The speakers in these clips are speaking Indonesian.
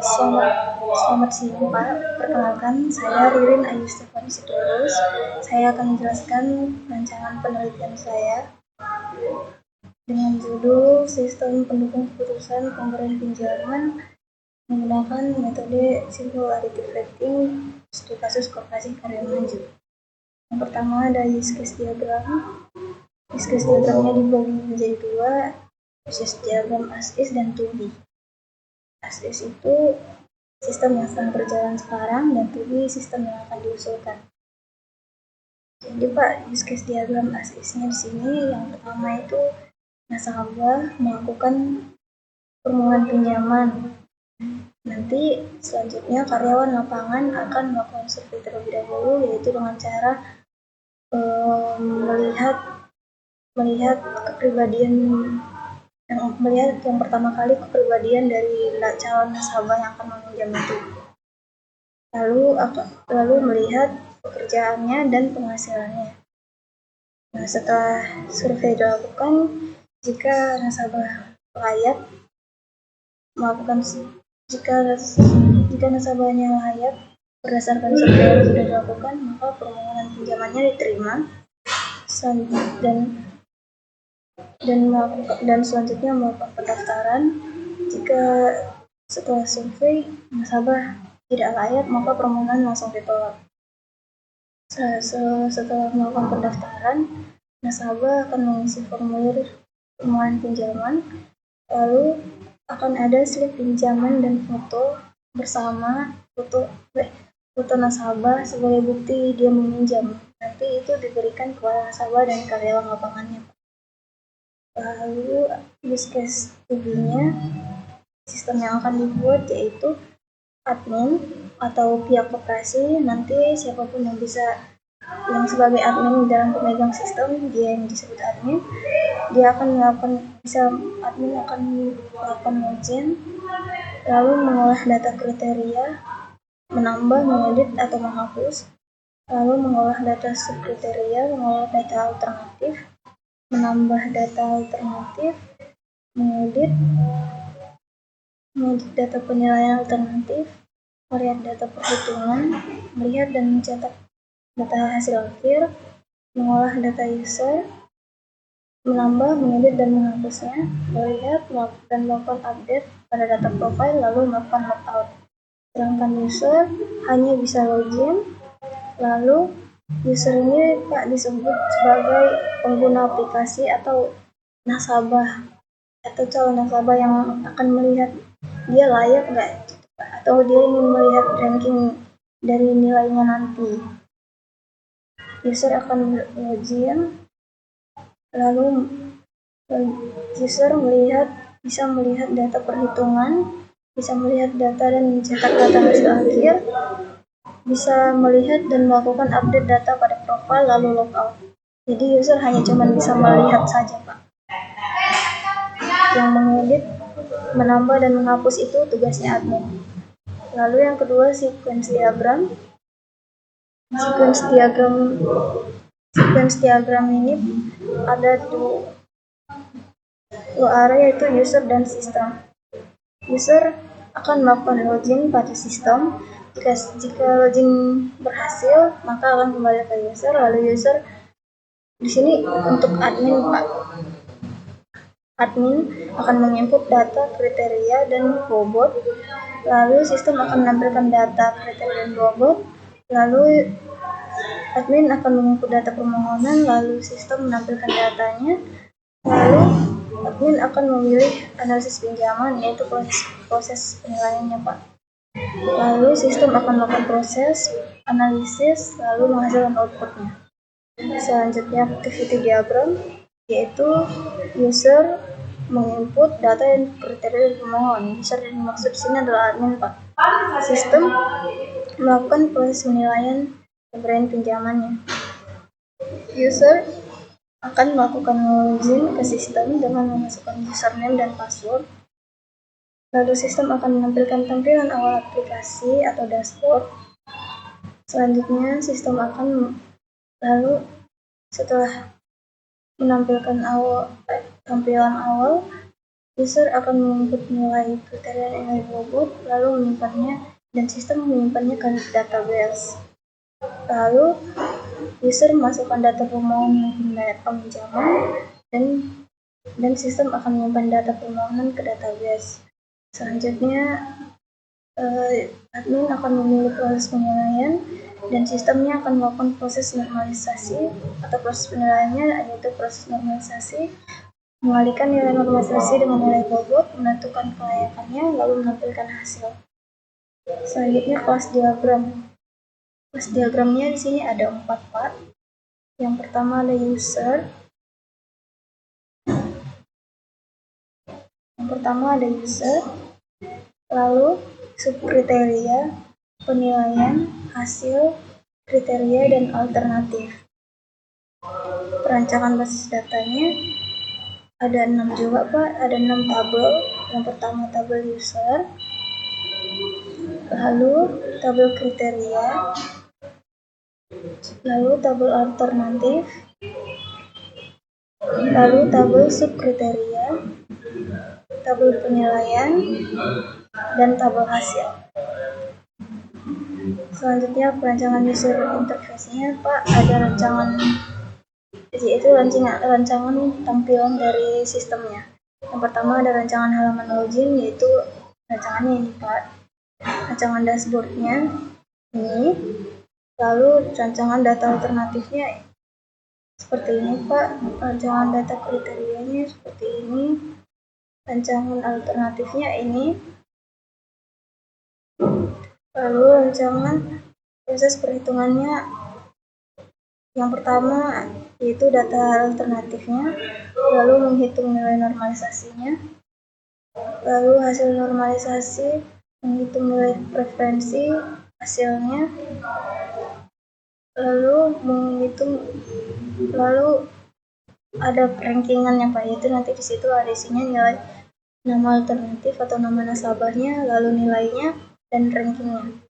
Selamat siang Pak, perkenalkan saya Ririn Ayu Stefani Sitorus. Saya akan menjelaskan rancangan penelitian saya dengan judul Sistem Pendukung Keputusan Pemberian Pinjaman menggunakan metode Simple Additive Rating studi kasus Koperasi Karya Maju. Yang pertama ada use case diagram. Use case diagramnya dibagi menjadi dua, use diagram as is dan to be. As is itu sistem yang sedang berjalan sekarang dan to be sistem yang akan diusulkan. Jadi Pak, use case diagram as is-nya di sini yang pertama itu nasabah melakukan permohonan pinjaman. Nanti selanjutnya karyawan lapangan akan melakukan survei terlebih dahulu, yaitu dengan cara melihat kepribadian yang pertama kali kepribadian dari calon nasabah yang akan meminjam itu. Lalu melihat pekerjaannya dan penghasilannya. Nah, setelah survei dilakukan, jika nasabah layak jika nasabahnya layak berdasarkan survei yang sudah dilakukan, maka permohonan pinjamannya diterima dan selanjutnya melakukan pendaftaran. Jika setelah survei nasabah tidak layak, maka permohonan langsung ditolak. Setelah melakukan pendaftaran, nasabah akan mengisi formulir permohonan pinjaman, lalu akan ada slip pinjaman dan foto bersama foto nasabah sebagai bukti dia meminjam. Nanti itu diberikan kepada nasabah dan karyawan lapangannya. Lalu use case to-be-nya, sistem yang akan dibuat yaitu admin atau pihak koperasi. Nanti siapapun yang sebagai admin dalam pemegang sistem, dia yang disebut admin, admin akan melakukan login, lalu mengolah data kriteria, menambah, mengedit atau menghapus, lalu mengolah data subkriteria, mengolah data alternatif, menambah data alternatif, mengedit data penilaian alternatif, melihat data perhitungan, melihat dan mencetak data hasil akhir, mengolah data user, menambah, mengedit dan menghapusnya, melihat dan melakukan update pada data profile, lalu melakukan logout. Sedangkan user hanya bisa login, lalu user ini Pak disebut sebagai pengguna aplikasi atau nasabah atau calon nasabah yang akan melihat dia layak nggak, atau dia ingin melihat ranking dari nilainya nanti. User akan login, lalu user bisa melihat data perhitungan, bisa melihat data dan mencetak data hasil akhir, bisa melihat dan melakukan update data pada profile, lalu logout. Jadi user hanya cuma bisa melihat saja Pak. Yang mengedit, menambah dan menghapus itu tugasnya admin. Lalu yang kedua sequence diagram. Sequence diagram ini ada dua area, yaitu user dan sistem. User akan melakukan login pada sistem. Jika login berhasil, maka akan kembali ke user. Lalu user di sini untuk admin Pak. Admin akan menginput data, kriteria, dan bobot. Lalu sistem akan menampilkan data, kriteria, dan bobot. Lalu admin akan menginput data permohonan, lalu sistem menampilkan datanya. Lalu admin akan memilih analisis pinjaman, yaitu proses penilaiannya Pak. Lalu sistem akan melakukan proses analisis, lalu menghasilkan outputnya. Selanjutnya activity diagram, yaitu user menginput data dan kriteria pemohon. User yang dimaksud sini adalah admin Pak. Sistem melakukan proses penilaian pemberian pinjamannya. User akan melakukan login ke sistem dengan memasukkan username dan password. Lalu sistem akan menampilkan tampilan awal aplikasi atau dashboard. Selanjutnya sistem setelah menampilkan tampilan awal, User akan menginput nilai kriteria nilai bobot, lalu menyimpannya, dan sistem menyimpannya ke database. Lalu user memasukkan data permohonan peminjaman dan sistem akan menyimpan data permohonan ke database. Selanjutnya admin akan memilih proses penilaian dan sistemnya akan melakukan proses normalisasi atau proses penilaiannya yaitu proses normalisasi, mengalihkan nilai normalisasi dengan nilai bobot, menentukan kelayakannya, lalu menampilkan hasil. Selanjutnya kelas diagram. Kelas diagramnya di sini ada 4 part. Yang pertama ada user. Lalu subkriteria, penilaian, hasil, kriteria, dan alternatif. Perancangan basis datanya ada 6 juga Pak, ada 6 tabel. Yang pertama tabel user, lalu tabel kriteria, lalu tabel alternatif, lalu tabel subkriteria, tabel penilaian, dan tabel hasil. Selanjutnya perancangan user interface-nya Pak, ada rancangan, yaitu rancangan tampilan dari sistemnya. Yang pertama ada rancangan halaman login, yaitu rancangannya ini Pak, rancangan dashboardnya ini, lalu rancangan data alternatifnya seperti ini Pak, rancangan data kriterianya seperti ini, rancangan alternatifnya ini, lalu rancangan proses perhitungannya yang pertama yaitu data alternatifnya, lalu menghitung nilai normalisasinya, lalu hasil normalisasi, menghitung nilai preferensi hasilnya, lalu ada rankingannya Pak, yaitu nanti di situ ada isinya nilai nama alternatif atau nama nasabahnya, lalu nilainya, dan rankingnya.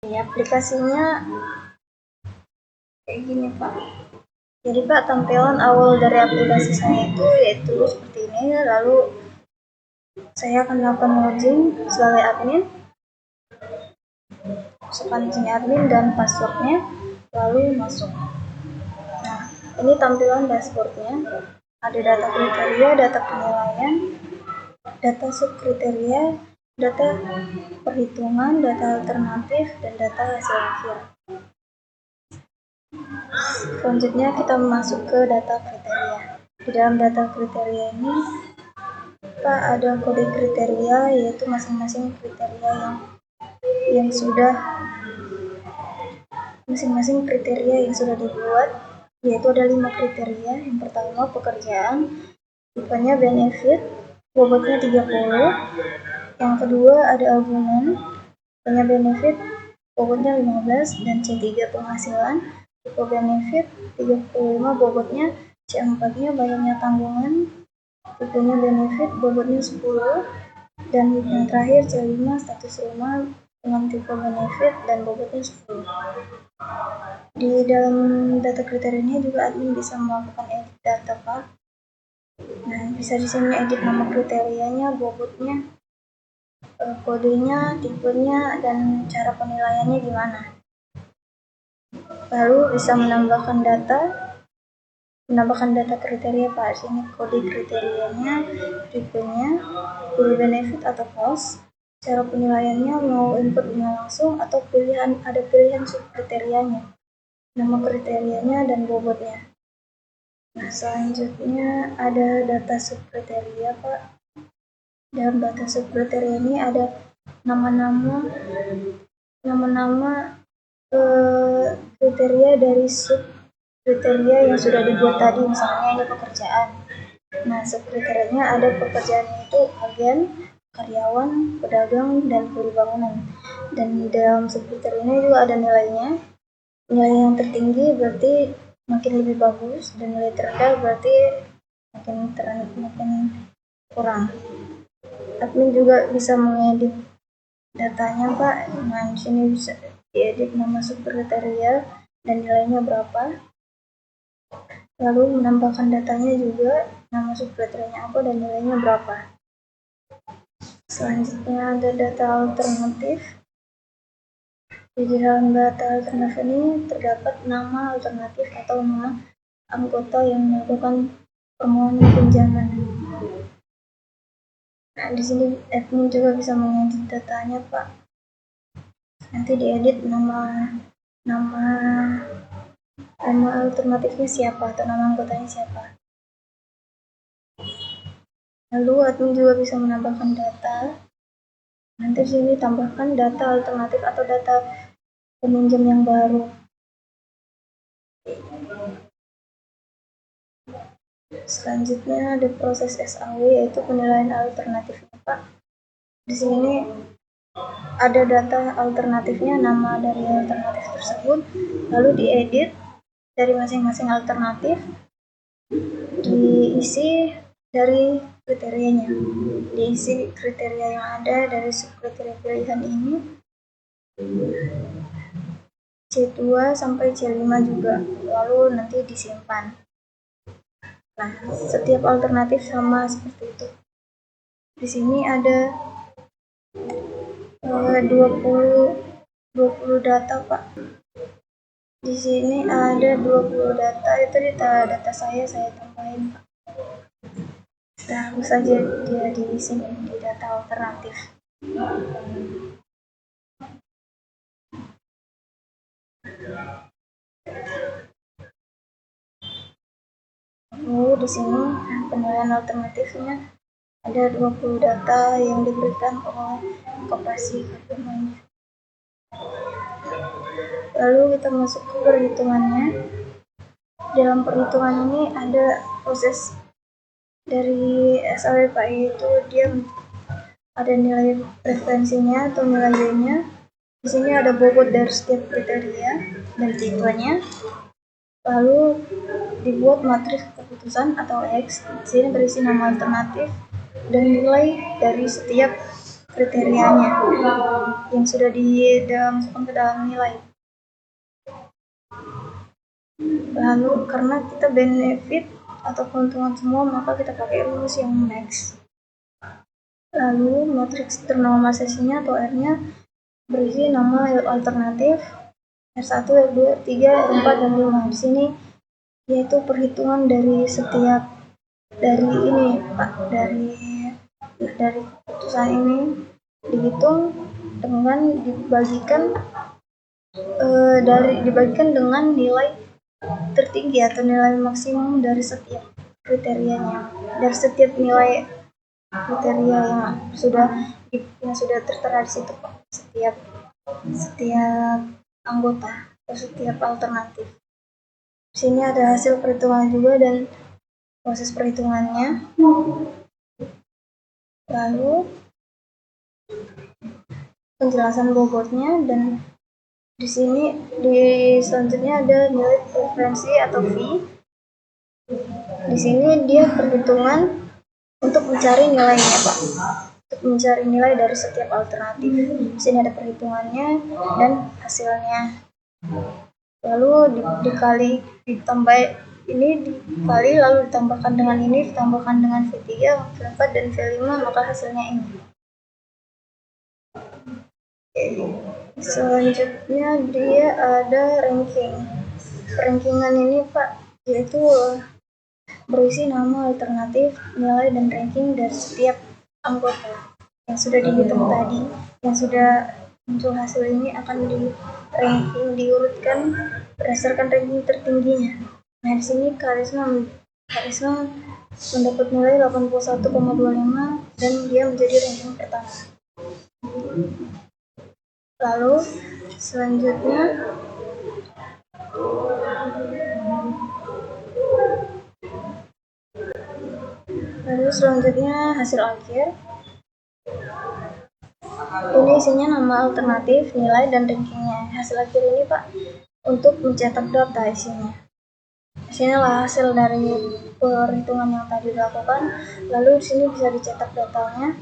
Ini aplikasinya kayak gini Pak. Jadi Pak, tampilan awal dari aplikasi saya itu yaitu seperti ini, lalu saya akan melakukan login sebagai admin, masukkan izin admin dan passwordnya, lalu masuk. Nah, ini tampilan dashboardnya, ada data kriteria, data penilaian, data subkriteria, data perhitungan, data alternatif, dan data hasil akhir. Selanjutnya kita masuk ke data kriteria. Di dalam data kriteria ini Pak, ada kode kriteria, yaitu masing-masing kriteria yang sudah dibuat, yaitu ada 5 kriteria. Yang pertama pekerjaan, tipenya benefit, bobotnya 30. Yang kedua ada argumen, tipenya benefit, bobotnya 15, dan C3 penghasilan, tipe benefit 35, bobotnya, C4-nya bayarnya tanggungan, tipenya benefit, bobotnya 10, dan yang terakhir C5 status rumah dengan tipe benefit dan bobotnya 10. Di dalam data kriteria ini juga admin bisa melakukan edit data Pak. Nah, bisa di sini edit nama kriterianya, bobotnya, kodenya, tipenya, dan cara penilaiannya gimana. Lalu bisa menambahkan data kriteria Pak. Sini kode kriterianya, tipenya, pilih benefit atau cost, cara penilaiannya mau input dengan langsung atau ada pilihan subkriterianya, nama kriterianya, dan bobotnya. Nah, selanjutnya ada data subkriteria Pak. Dalam data subkriteria ini ada nama-nama kriteria dari subkriteria yang sudah dibuat tadi, misalnya ini pekerjaan. Nah, subkriterianya ada pekerjaannya itu agen, karyawan, pedagang, dan kuli bangunan. Dan di dalam subkriteria ini juga ada nilainya. Nilai yang tertinggi berarti makin lebih bagus, dan nilai terendah berarti makin kurang. Admin juga bisa mengedit datanya Pak. Nah, di sini bisa diedit nama subkriteria dan nilainya berapa. Lalu menambahkan datanya juga nama subkriterianya apa dan nilainya berapa. Selanjutnya ada data alternatif. Di dalam data alternatif ini terdapat nama alternatif atau nama anggota yang melakukan permohonan pinjaman. Nah, di sini admin juga bisa mengedit datanya, Pak. Nanti diedit nama alternatifnya siapa atau nama anggotanya siapa. Lalu admin juga bisa menambahkan data. Nanti di sini tambahkan data alternatif atau data peminjam yang baru. Selanjutnya ada proses SAW, yaitu penilaian alternatifnya, Pak. Di sini ada data alternatifnya, nama dari alternatif tersebut, lalu diedit dari masing-masing alternatif, diisi dari kriterianya, diisi kriteria yang ada dari subkriteria pilihan ini, C2 sampai C5 juga, lalu nanti disimpan. Nah, setiap alternatif sama seperti itu. Di sini ada 20 data, Pak. Di sini ada 20 data, itu di data saya tambahin, Pak. Nah, langsung saja dia di sini di data alternatif. Di sini penilaian alternatifnya ada 20 data yang diberikan oleh Koperasi Kartu. Lalu kita masuk ke perhitungannya. Dalam perhitungan ini ada proses dari SAWPI, itu dia ada nilai referensinya atau nilai Y-nya. Di sini ada bobot dari setiap kriteria dan tipe-nya. Lalu dibuat matriks keputusan atau X. Di sini berisi nama alternatif dan nilai dari setiap kriterianya yang sudah dimasukkan ke dalam nilai. Lalu karena kita benefit atau keuntungan semua, maka kita pakai rumus yang max. Lalu matriks ternormalisasinya atau R-nya berisi nama alternatif R1, R2, R3, R4, dan R5. Di sini yaitu perhitungan dari setiap dari ini, Pak, dari keputusan ini dihitung dengan dibagikan dengan nilai tertinggi atau nilai maksimum dari setiap kriterianya, dari setiap nilai kriteria yang sudah tertera di situ, Pak. Setiap anggota atau setiap alternatif. Di sini ada hasil perhitungan juga dan proses perhitungannya. Lalu penjelasan bobotnya, dan di sini selanjutnya ada nilai preferensi atau fee. Di sini dia perhitungan untuk mencari nilainya, Pak. Untuk mencari nilai dari setiap alternatif. Di sini ada perhitungannya dan hasilnya. Lalu dikali lalu ditambahkan dengan ini, ditambahkan dengan V3, V4, dan V5, maka hasilnya ini. Selanjutnya dia ada ranking. Rankingan ini, Pak, yaitu berisi nama alternatif, nilai, dan ranking dari setiap anggota yang sudah dihitung tadi, yang sudah muncul hasil ini akan diurutkan berdasarkan ranking tertingginya. Nah, di sini Karisma mendapat nilai 81,25 dan dia menjadi ranking pertama. Lalu selanjutnya hasil akhir. Ini isinya nama alternatif, nilai, dan rankingnya. Hasil akhir ini, Pak, untuk mencetak data isinya. Sinilah hasil dari perhitungan yang tadi dilakukan. Lalu di sini bisa dicetak datanya.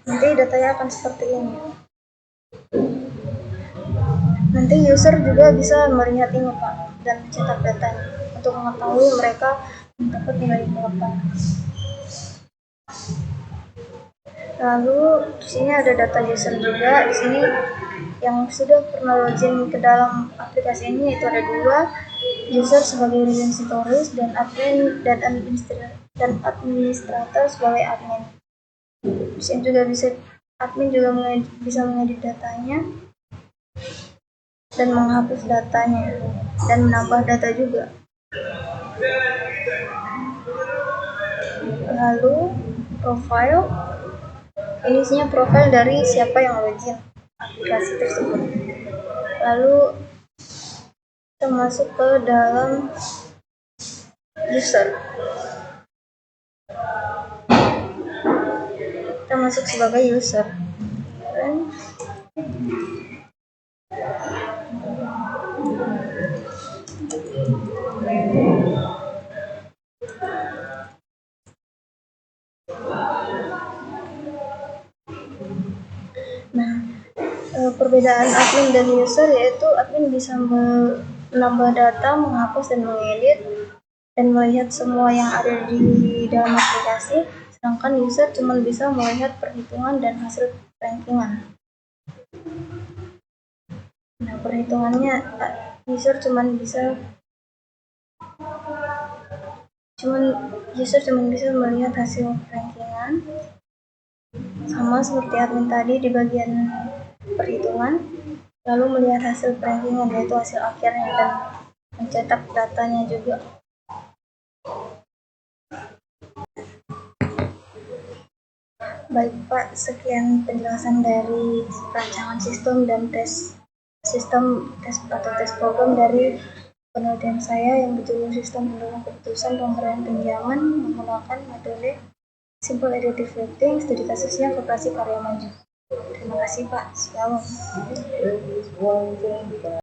Nanti datanya akan seperti ini. Nah, nanti user juga bisa melihat ini Pak dan mencetak datanya untuk mengetahui mereka mendapat nilai berapa. Lalu di sini ada data user juga. Di sini yang sudah pernah login ke dalam aplikasi ini yaitu ada 2, user sebagai repositoris dan admin dan administrator sebagai admin. Di sini juga admin juga bisa mengedit datanya dan menghapus datanya dan menambah data juga. Lalu profile, ini isinya profil dari siapa yang login aplikasi tersebut. Lalu kita masuk ke dalam user. Kita masuk sebagai user. Nah, perbedaan admin dan user yaitu admin bisa menambah data, menghapus dan mengedit dan melihat semua yang ada di dalam aplikasi, sedangkan user cuma bisa melihat perhitungan dan hasil rankingan. Nah, perhitungannya user cuma bisa melihat hasil rankingan, sama seperti admin tadi di bagian perhitungan, lalu melihat hasil rankingan yaitu hasil akhirnya dan mencetak datanya juga. Baik Pak, sekian penjelasan dari rancangan sistem dan tes program dari penelitian saya yang berjudul Sistem Pendukung Keputusan Pemberian Pinjaman menggunakan metode Simple Additive Rating, studi kasusnya Koperasi Karya Maju. Terima kasih Pak. Shalom.